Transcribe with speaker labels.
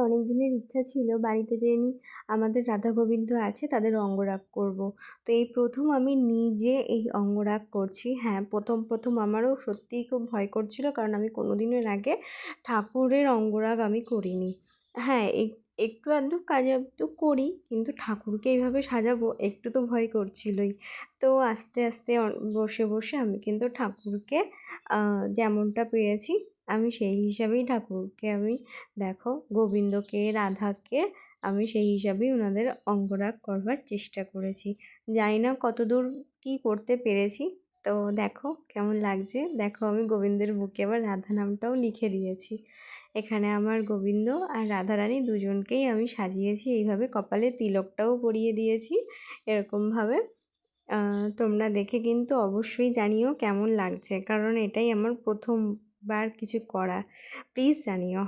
Speaker 1: অনেক দিনের ইচ্ছা ছিল বাড়িতে যিনি আমাদের রাধা গোবিন্দ আছে তাদের অঙ্গরাগ করব। তো এই প্রথম আমি নিজে এই অঙ্গরাগ করছি। হ্যাঁ, প্রথম আমারও সত্যিই খুব ভয় করছিল, কারণ আমি কোনোদিনের আগে ঠাকুরের অঙ্গরাগ আমি করিনি। হ্যাঁ, একটু আধটু কাজ একটু করি, কিন্তু ঠাকুরকে এইভাবে সাজাবো একটু তো ভয় করছিলই। তো আস্তে আস্তে বসে বসে আমি কিন্তু ঠাকুরকে যেমনটা পেরেছি আমি সেই হিসাবেই ঠাকুরকে আমি, দেখো, গোবিন্দকে, রাধাকে আমি সেই হিসাবেই ওনাদের অঙ্গরাগ করবার চেষ্টা করেছি। জানি না কতদূর কী করতে পেরেছি। তো দেখো কেমন লাগছে। দেখো আমি গোবিন্দের বুকে আবার রাধা নামটাও লিখে দিয়েছি। এখানে আমার গোবিন্দ আর রাধারানী দুজনকেই আমি সাজিয়েছি এইভাবে, কপালে তিলকটাও পরিয়ে দিয়েছি এরকমভাবে। তোমরা দেখে কিন্তু অবশ্যই জানিও কেমন লাগছে, কারণ এটাই আমার প্রথমবার কিছু করা। প্লিজ জানিও।